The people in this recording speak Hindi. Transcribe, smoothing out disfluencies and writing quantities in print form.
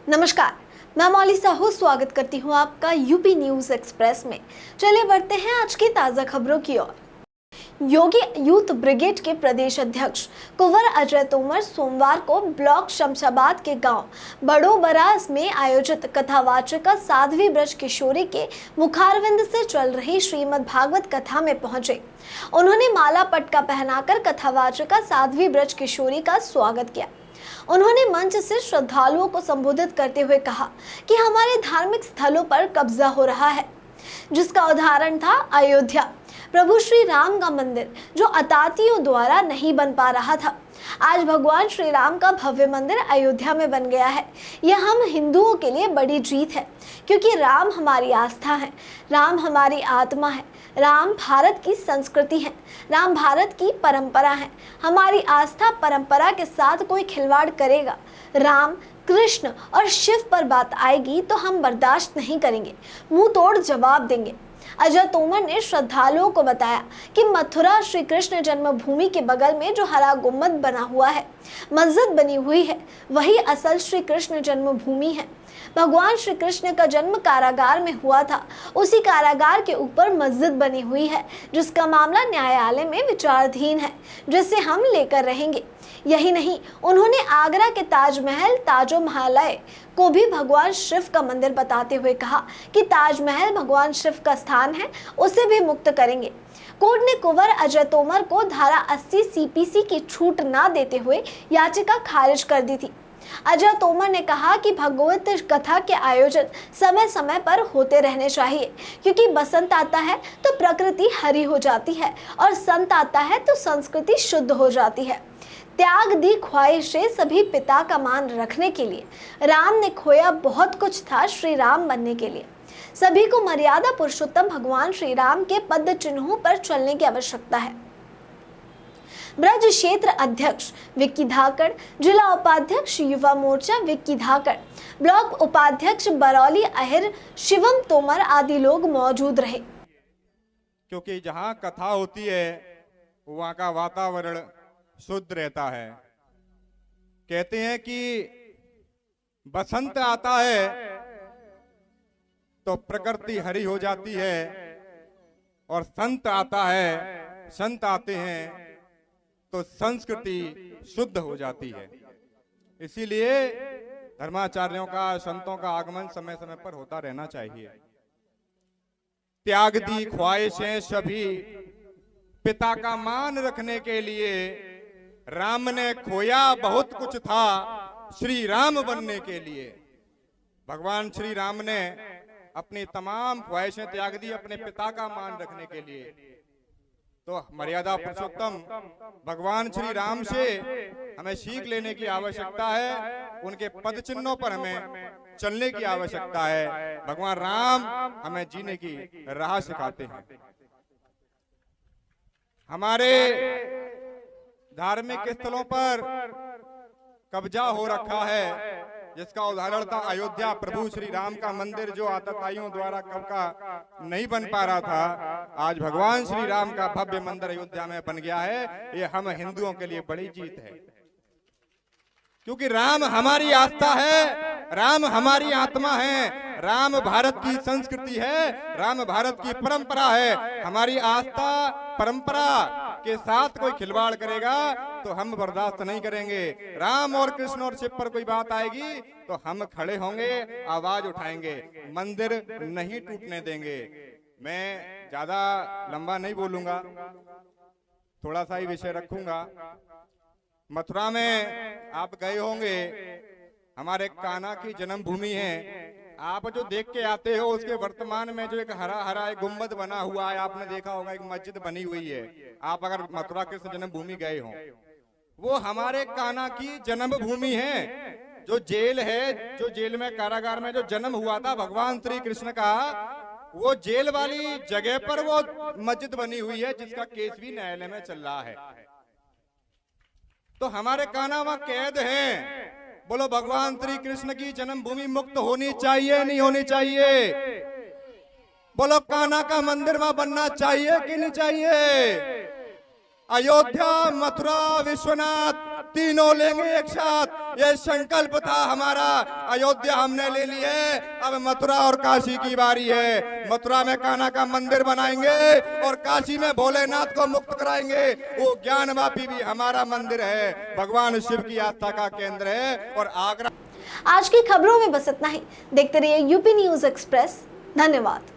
नमस्कार, मैं मौली साहू स्वागत करती हूँ आपका यूपी न्यूज एक्सप्रेस में। चलिए बढ़ते हैं आज की ताजा खबरों की ओर। योगी यूथ ब्रिगेड के प्रदेश अध्यक्ष कुंवर अजय तोमर सोमवार को ब्लॉक शमशाबाद के गांव बड़ोबरास में आयोजित कथावाचिका साध्वी ब्रज किशोरी के मुखारविंद से चल रही श्रीमद् भागवत कथा में पहुंचे। उन्होंने माला पटका पहनाकर कथावाचिका साध्वी ब्रज किशोरी का स्वागत किया। उन्होंने मंच से श्रद्धालुओं को संबोधित करते हुए कहा कि हमारे धार्मिक स्थलों पर कब्जा हो रहा है, जिसका उदाहरण था अयोध्या। प्रभु श्री राम का मंदिर जो अतातियों द्वारा नहीं बन पा रहा था, आज भगवान श्री राम का भव्य मंदिर अयोध्या में बन गया है। यह हम हिंदुओं के लिए बड़ी जीत है, क्योंकि राम हमारी आस्था है, राम हमारी आत्मा है, राम भारत की संस्कृति है, राम भारत की परंपरा है। हमारी आस्था परंपरा के साथ कोई खिलवाड़ करेगा, राम कृष्ण और शिव पर बात आएगी तो हम बर्दाश्त नहीं करेंगे, मुंह तोड़ जवाब देंगे। अजय तोमर ने श्रद्धालुओं को बताया कि मथुरा श्री कृष्ण जन्मभूमि के बगल में जो हरा गुम्बद बना हुआ है, मस्जिद बनी हुई है, वही असल श्री कृष्ण जन्मभूमि है। भगवान श्री कृष्ण का जन्म कारागार में हुआ था, उसी कारागार के ऊपर मस्जिद बनी हुई है, जिसका मामला न्यायालय में विचाराधीन है, जिसे हम लेकर रहेंगे। यही नहीं, उन्होंने आगरा के ताजमहल ताजोमहलय को भी भगवान शिव का मंदिर बताते हुए कहा कि ताजमहल भगवान शिव का स्थान है, उसे भी मुक्त करेंगे। कोर्ट ने कुंवर अजय तोमर को धारा 80 सीपीसी की छूट न देते हुए याचिका खारिज कर दी थी। अजय तोमर ने कहा कि भगवत कथा के आयोजन समय समय पर होते रहने चाहिए, क्योंकि बसंत आता है तो प्रकृति हरी हो जाती है और संत आता है तो संस्कृति शुद्ध हो जाती है। त्याग दी ख्वाहिशें सभी पिता का मान रखने के लिए, राम ने खोया बहुत कुछ था श्री राम बनने के लिए। सभी को मर्यादा पुरुषोत्तम भगवान श्री राम के पद चिन्हों पर चलने की आवश्यकता है। ब्रज क्षेत्र अध्यक्ष विक्की धाकड़, जिला उपाध्यक्ष युवा मोर्चा विक्की धाकड़, ब्लॉक उपाध्यक्ष बरौली अहिर शिवम तोमर आदि लोग मौजूद रहे। क्योंकि जहाँ कथा होती है वहाँ का वातावरण शुद्ध रहता है। कहते हैं कि बसंत आता है तो प्रकृति हरी हो जाती है, और संत आता है, संत आते हैं तो संस्कृति शुद्ध हो जाती है। इसीलिए धर्माचार्यों का, संतों का आगमन समय समय पर होता रहना चाहिए। त्याग दी ख्वाहिशें सभी पिता का मान रखने के लिए, राम ने खोया बहुत कुछ था श्री राम बनने के लिए। भगवान श्री राम ने अपनी तमाम ख्वाहिशें त्याग दी अपने पिता का मान रखने के लिए। तो मर्यादा पुरुषोत्तम भगवान श्री राम से हमें सीख लेने की आवश्यकता है, उनके पद चिन्हों पर हमें चलने की आवश्यकता है। भगवान राम हमें जीने की राह सिखाते हैं। हमारे धार्मिक स्थलों पर कब्जा हो रखा है, जिसका उदाहरण था अयोध्या। प्रभु श्री राम का मंदिर जो आतताइयों द्वारा कब का नहीं बन पा रहा था, आज भगवान श्री राम का भव्य मंदिर अयोध्या में बन गया है। ये हम हिंदुओं के लिए बड़ी जीत है, क्योंकि राम हमारी आस्था है, राम हमारी आत्मा है, राम भारत की संस्कृति है, राम भारत की परंपरा है। हमारी आस्था परंपरा के साथ कोई खिलवाड़ करेगा तो हम बर्दाश्त नहीं करेंगे। राम और कृष्ण और शिव पर कोई बात आएगी तो हम खड़े होंगे, आवाज उठाएंगे, मंदिर नहीं टूटने देंगे। मैं ज्यादा लंबा नहीं बोलूंगा, थोड़ा सा ही विषय रखूंगा। मथुरा में आप गए होंगे, हमारे कान्हा की जन्मभूमि है। आप जो देख के आते हो उसके वर्तमान में जो एक हरा हरा एक गुम्बद बना हुआ है, आपने देखा होगा, एक मस्जिद बनी हुई है। आप अगर मथुरा के जन्मभूमि गए हो, वो हमारे कान्हा की जन्मभूमि है। जो जेल है, जो जेल में कारागार में जो जन्म हुआ था भगवान श्री कृष्ण का, वो जेल वाली जगह पर वो मस्जिद बनी हुई है, जिसका केस भी न्यायालय में चल रहा है। तो हमारे कान्हा वहां कैद हैं। बोलो भगवान श्री कृष्ण की जन्मभूमि मुक्त होनी चाहिए, नहीं होनी चाहिए? बोलो कान्हा का मंदिर वहां बनना चाहिए कि नहीं चाहिए? अयोध्या, मथुरा, विश्वनाथ तीनों लेंगे एक साथ। ये संकल्प था हमारा। अयोध्या हमने ले ली है, अब मथुरा और काशी की बारी है। मथुरा में कान्हा का मंदिर बनाएंगे और काशी में भोलेनाथ को मुक्त कराएंगे। वो ज्ञानवापी भी हमारा मंदिर है, भगवान शिव की आस्था का केंद्र है। और आगरा। आज की खबरों में बस इतना ही। देखते रहिए यूपी न्यूज एक्सप्रेस। धन्यवाद।